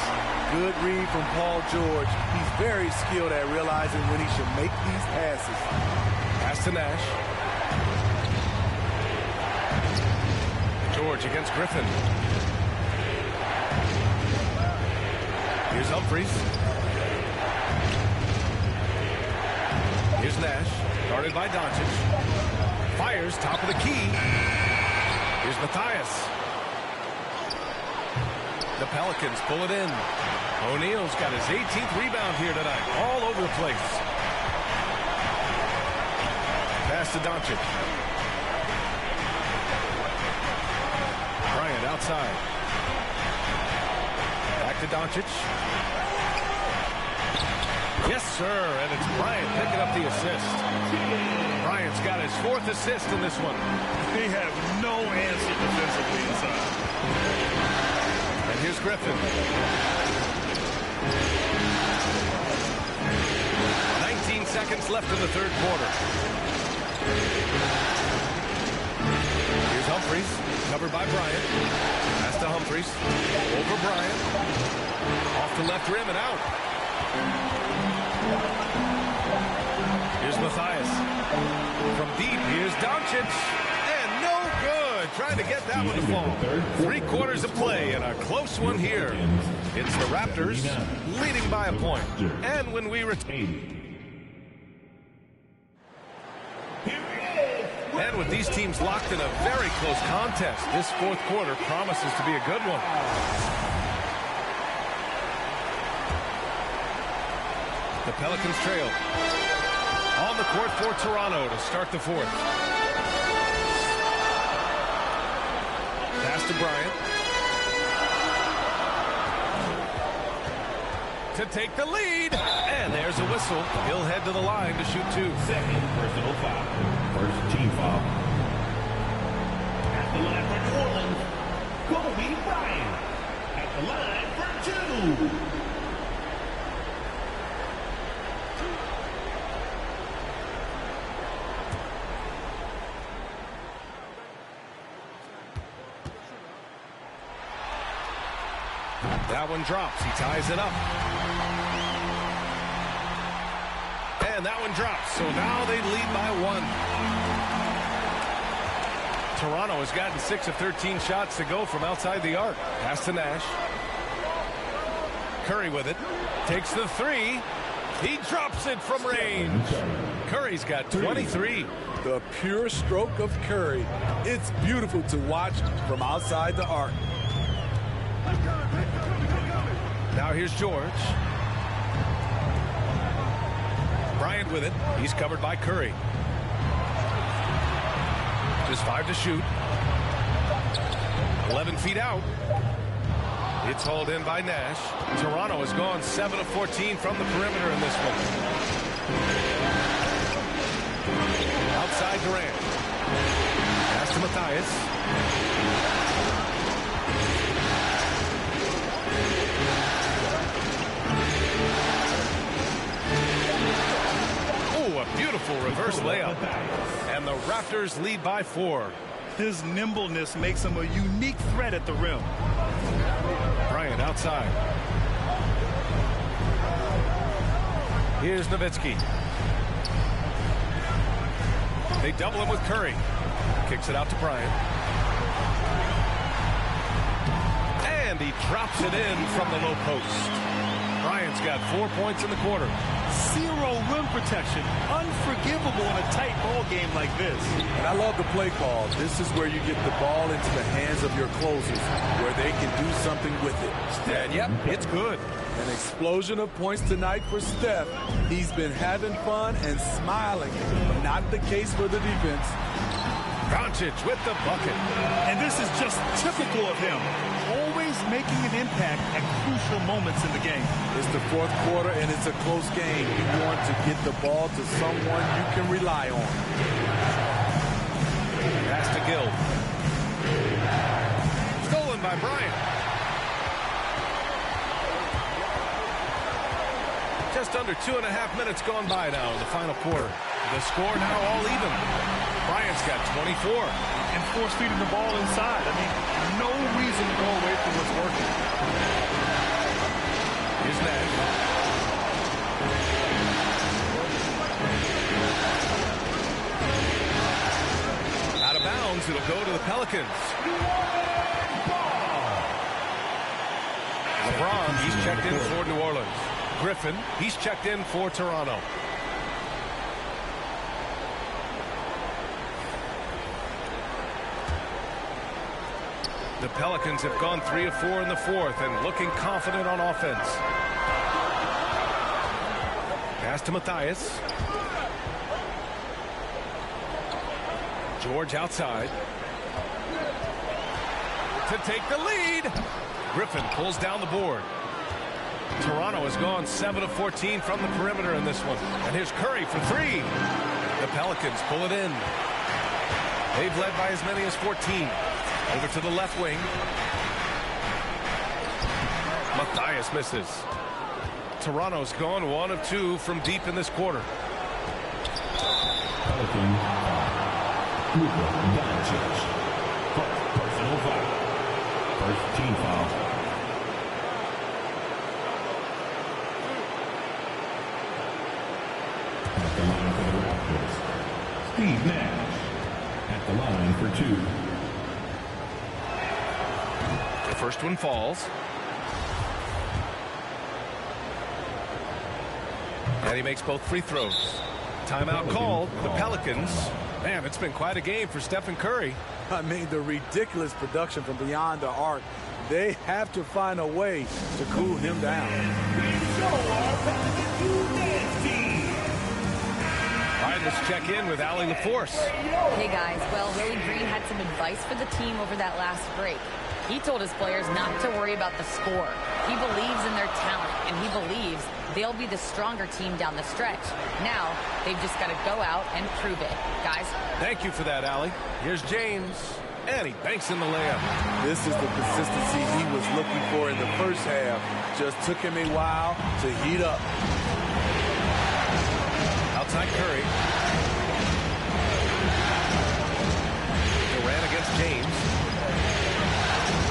Good read from Paul George. He's very skilled at realizing when he should make these passes. Pass to Nash. George against Griffin. Here's Humphries. Here's Nash. Guarded by Doncic. Fires top of the key. Here's Matthias. The Pelicans pull it in. O'Neal's got his 18th rebound here tonight. All over the place. Pass to Doncic. Bryant outside. Back to Doncic. Yes, sir. And it's Bryant picking up the assist. Bryant's got his 4th assist in this one. They have no answer defensively inside. And here's Griffin. 19 seconds left in the 3rd quarter. Here's Humphries, covered by Bryant. Pass to Humphries. Over Bryant. Off the left rim and out. Here's Matthias. From deep, here's Doncic. And no good. Trying to get that one to fall. 3 quarters of play and a close one here. It's the Raptors leading by a point. And when we retain. And with these teams locked in a very close contest, this 4th quarter promises to be a good one. The Pelicans trail. On the court for Toronto to start the 4th. Pass to Bryant. To take the lead. And there's a whistle. He'll head to the line to shoot 2. Second personal foul. First team foul. At the line for New Orleans, Kobe Bryant. At the line for 2. That one drops. He ties it up. And that one drops. So now they lead by 1. Toronto has gotten 6 of 13 shots to go from outside the arc. Pass to Nash. Curry with it. Takes the 3. He drops it from range. Curry's got 23. The pure stroke of Curry. It's beautiful to watch from outside the arc. Now here's George. Bryant with it. He's covered by Curry. Just 5 to shoot. 11 feet out. It's hauled in by Nash. Toronto has gone 7 of 14 from the perimeter in this one. Outside Durant. Pass to Matthias. A beautiful reverse layup. And the Raptors lead by 4. His nimbleness makes him a unique threat at the rim. Bryant outside. Here's Nowitzki. They double him with Curry. Kicks it out to Bryant. And he drops it in from the low post. Bryant's got 4 points in the quarter. 0 rim protection. Unforgivable in a tight ball game like this. And I love the play call. This is where you get the ball into the hands of your closers, where they can do something with it. And yep, it's good. An explosion of points tonight for Steph. He's been having fun and smiling. Not the case for the defense. Doncic with the bucket. And this is just typical of him. Always making an impact at crucial moments in the game. It's the 4th quarter and it's a close game. You want to get the ball to someone you can rely on. Pass to Gill. Stolen by Bryant. Just under 2.5 minutes gone by now in the final quarter. The score now all even. Bryant's got 24. And force feeding the ball inside. I mean, no reason to go away from what's working. Here's Nash. Out of bounds, it'll go to the Pelicans. LeBron, he's checked in for New Orleans. Griffin, he's checked in for Toronto. The Pelicans have gone 3 of 4 in the fourth and looking confident on offense. Pass to Matthias. George outside. To take the lead. Griffin pulls down the board. Toronto has gone 7 of 14 from the perimeter in this one. And here's Curry for 3. The Pelicans pull it in. They've led by as many as 14. Over to the left wing. Matthias misses. Toronto's gone 1 of 2 from deep in this quarter. Pelican Luka Doncic. Personal foul. First team foul. At the line for the Raptors, Steve Nash. At the line for 2. The first one falls. And he makes both free throws. Timeout called. The Pelicans. Man, it's been quite a game for Stephen Curry. I mean, the ridiculous production from beyond the arc. They have to find a way to cool him down. All right, let's check in with Allie LaForce. Hey, guys. Well, Willie Green had some advice for the team over that last break. He told his players not to worry about the score. He believes in their talent, and he believes they'll be the stronger team down the stretch. Now, they've just got to go out and prove it. Guys. Thank you for that, Allie. Here's James, and he banks in the layup. This is the consistency he was looking for in the first half. Just took him a while to heat up. Outside Curry. Durant against James.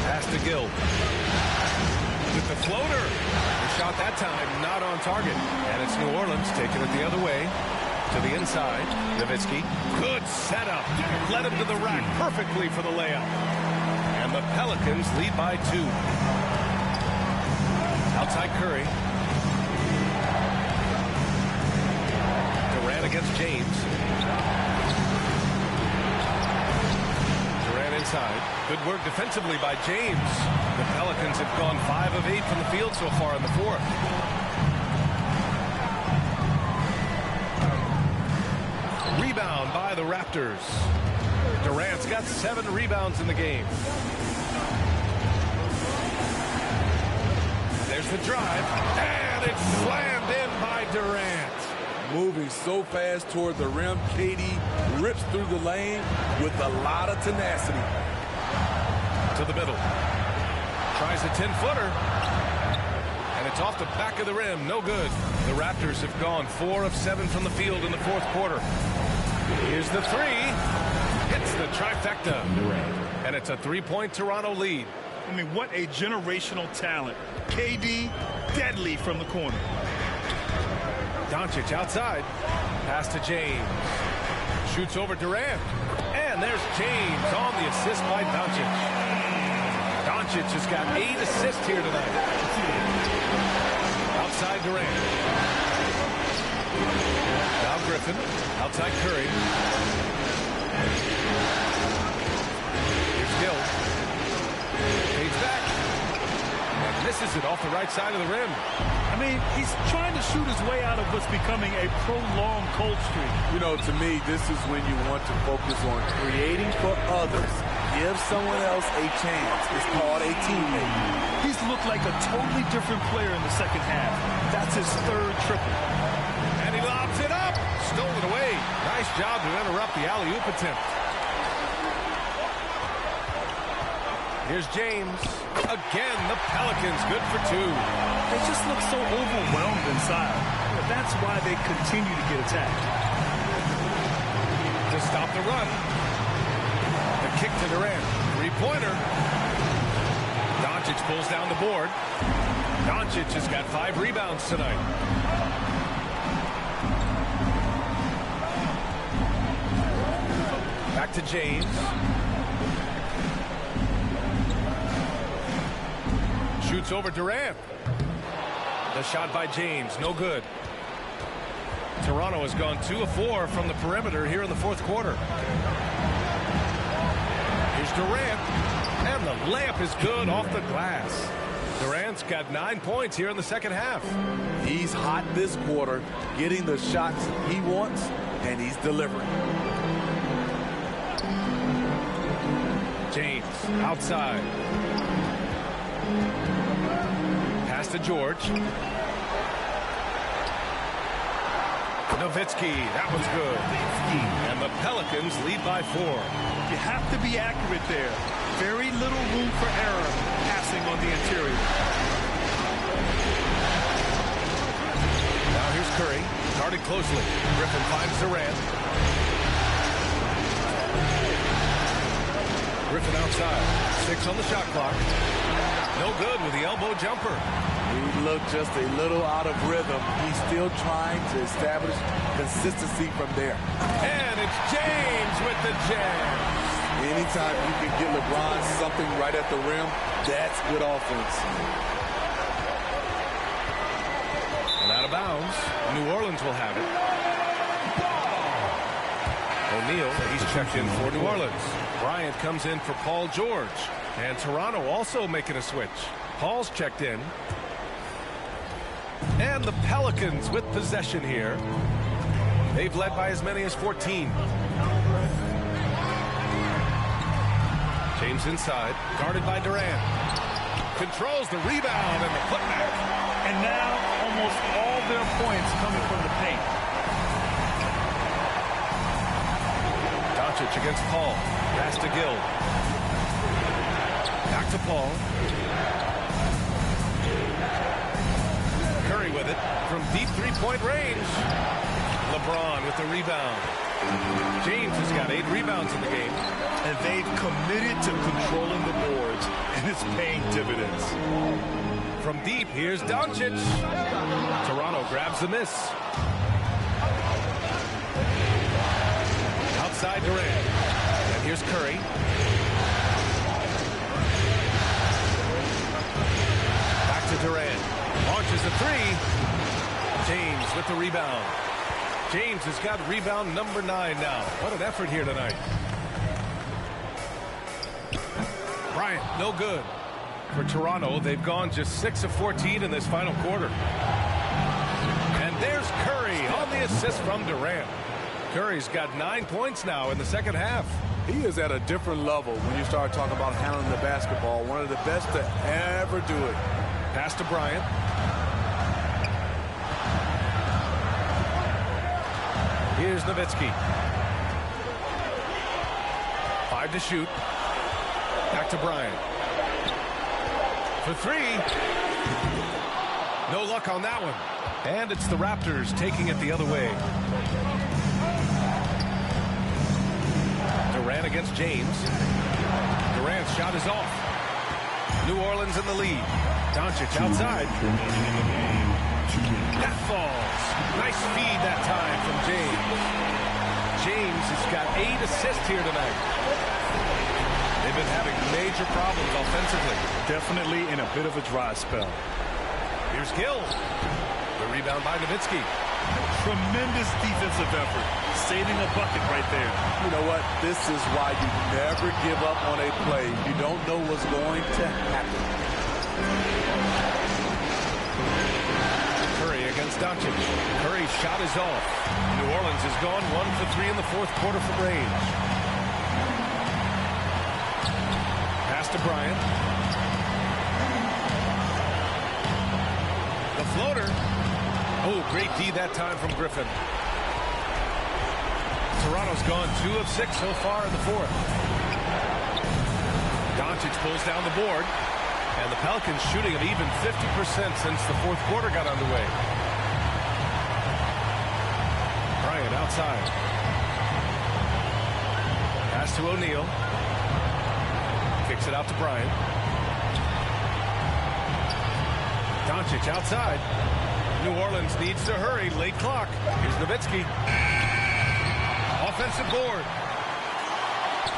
Pass to Gill. With the floater. The shot that time not on target. And it's New Orleans taking it the other way. To the inside. Nowitzki. Good setup. Led him to the rack perfectly for the layup. And the Pelicans lead by 2. Outside Curry. Durant against James. Durant inside. Good work defensively by James. The Pelicans have gone 5 of 8 from the field so far in the fourth. Rebound by the Raptors. Durant's got 7 rebounds in the game. There's the drive. And it's slammed in by Durant. Moving so fast toward the rim, KD rips through the lane with a lot of tenacity. To the middle. Tries a 10-footer. And it's off the back of the rim. No good. The Raptors have gone 4 of 7 from the field in the fourth quarter. Here's the 3. Hits the trifecta. And it's a 3-point Toronto lead. I mean, what a generational talent. KD, deadly from the corner. Doncic outside. Pass to James. Shoots over Durant. And there's James on the assist by Doncic. Doncic has got 8 assists here tonight. Outside Durant. Now Griffin. Outside Curry. Here's Gill. Fades back. And misses it off the right side of the rim. I mean, he's trying to shoot his way out of what's becoming a prolonged cold streak. You know, to me, this is when you want to focus on creating for others. Give someone else a chance. It's called a teammate. He's looked like a totally different player in the second half. That's his 3rd triple. And he lobs it up. Stole it away. Nice job to interrupt the alley-oop attempt. Here's James. Again, the Pelicans good for 2. They just look so overwhelmed inside. That's why they continue to get attacked. To stop the run. The kick to Durant. 3-pointer. Doncic pulls down the board. Doncic has got 5 rebounds tonight. Back to James. Shoots over Durant. The shot by James, no good. Toronto has gone 2 of 4 from the perimeter here in the fourth quarter. Here's Durant, and the layup is good off the glass. Durant's got 9 points here in the second half. He's hot this quarter, getting the shots he wants, and he's delivering. James outside. Pass to George. Nowitzki, that was good. And the Pelicans lead by 4. You have to be accurate there. Very little room for error passing on the interior. Now here's Curry, guarded closely. Griffin finds Durant. Griffin outside. 6 on the shot clock. No good with the elbow jumper. He looked just a little out of rhythm. He's still trying to establish consistency from there. And it's James with the jam. Anytime you can get LeBron something right at the rim, that's good offense. And out of bounds. New Orleans will have it. O'Neal, he's checked in for New Orleans. Bryant comes in for Paul George. And Toronto also making a switch. Paul's checked in. And the Pelicans with possession here. They've led by as many as 14. James inside, guarded by Durant. Controls the rebound and the putback. And now almost all their points coming from the paint. Doncic against Paul. Pass to Gill. Back to Paul. Curry with it from deep three-point range. LeBron with the rebound. James has got 8 rebounds in the game. And they've committed to controlling the boards, and it's paying dividends. From deep, here's Doncic. Toronto grabs the miss. Outside Durant. And here's Curry. Back to Durant. Launches the 3. James with the rebound. James has got rebound number 9 now. What an effort here tonight. Bryant, no good. For Toronto, they've gone just 6 of 14 in this final quarter. And there's Curry on the assist from Durant. Curry's got 9 points now in the second half. He is at a different level when you start talking about handling the basketball. One of the best to ever do it. Pass to Bryant. Here's Nowitzki. 5 to shoot. Back to Bryant. For 3. No luck on that one. And it's the Raptors taking it the other way. Durant against James. Durant's shot is off. New Orleans in the lead. Doncic outside. That falls. Nice feed that time from James. James has got 8 assists here tonight. They've been having major problems offensively. Definitely in a bit of a dry spell. Here's Gill. The rebound by Nowitzki. Tremendous defensive effort. Saving a bucket right there. You know what? This is why you never give up on a play. You don't know what's going to happen. Curry against Doncic. Curry's shot is off. New Orleans has gone 1 for 3 in the fourth quarter from range. Pass to Bryant. The floater. Oh, great D that time from Griffin. Toronto's gone 2 of 6 so far in the fourth. Doncic pulls down the board. And the Pelicans shooting at even 50% since the fourth quarter got underway. Bryant outside. Pass to O'Neal. Kicks it out to Bryant. Doncic outside. New Orleans needs to hurry. Late clock. Here's Nowitzki. Offensive board.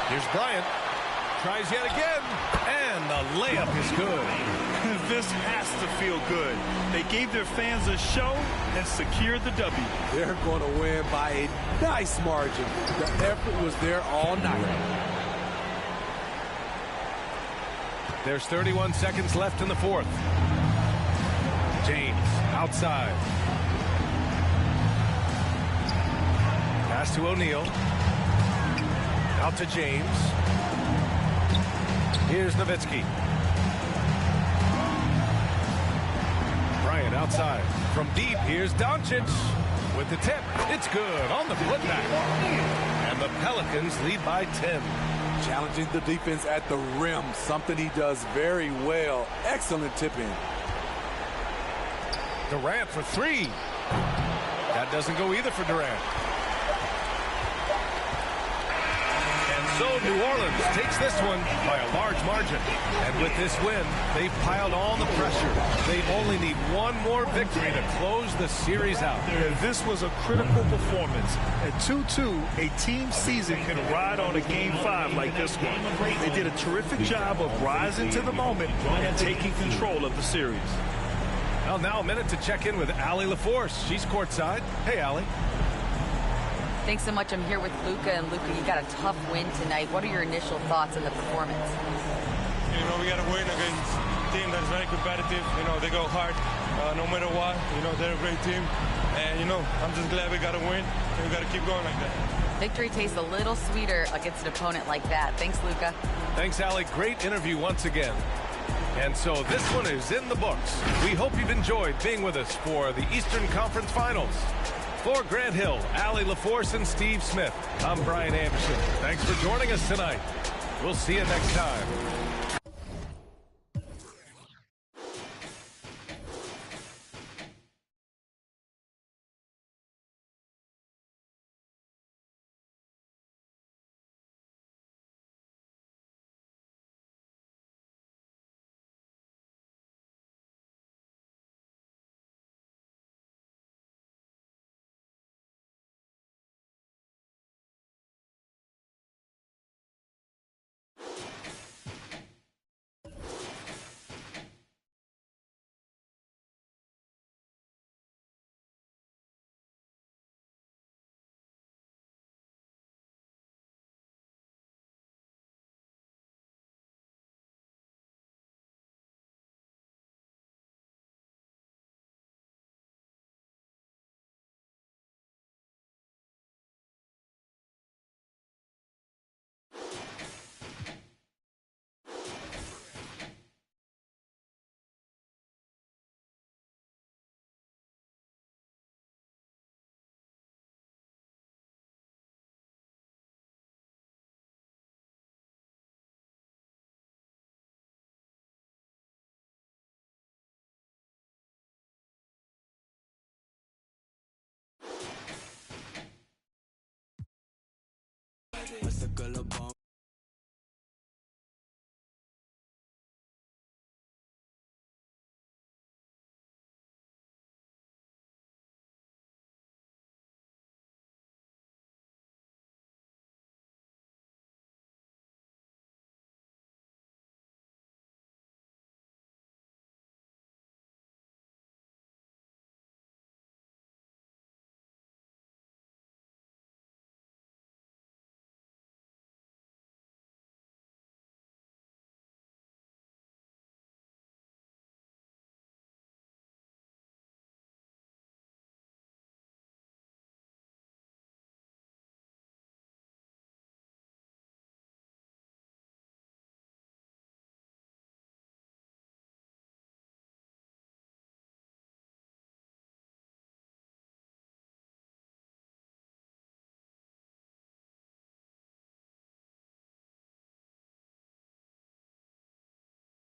Here's Bryant. Tries yet again. And the layup is good. This has to feel good. They gave their fans a show and secured the W. They're going to win by a nice margin. The effort was there all night. There's 31 seconds left in the fourth. James outside. Pass to O'Neal. Out to James. Here's Nowitzki. Bryant outside. From deep, here's Doncic. With the tip, it's good on the putback. And the Pelicans lead by 10. Challenging the defense at the rim, something he does very well. Excellent tip-in. Durant for three. That doesn't go either for Durant. And so New Orleans takes this one by a large margin. And with this win, they've piled all the pressure. They only need one more victory to close the series out. And this was a critical performance. At 2-2, a team season can ride on a Game 5 like this one. They did a terrific job of rising to the moment and taking control of the series. Well, now a minute to check in with Allie LaForce. She's courtside. Hey, Allie. Thanks so much. I'm here with Luka, and Luka, you got a tough win tonight. What are your initial thoughts on the performance? You know, we got to win against a team that's very competitive. You know, they go hard no matter what. You know, they're a great team. And, you know, I'm just glad we got to win, and we got to keep going like that. Victory tastes a little sweeter against an opponent like that. Thanks, Luka. Thanks, Allie. Great interview once again. And so this one is in the books. We hope you've enjoyed being with us for the Eastern Conference Finals. For Grant Hill, Allie LaForce, and Steve Smith, I'm Brian Anderson. Thanks for joining us tonight. We'll see you next time.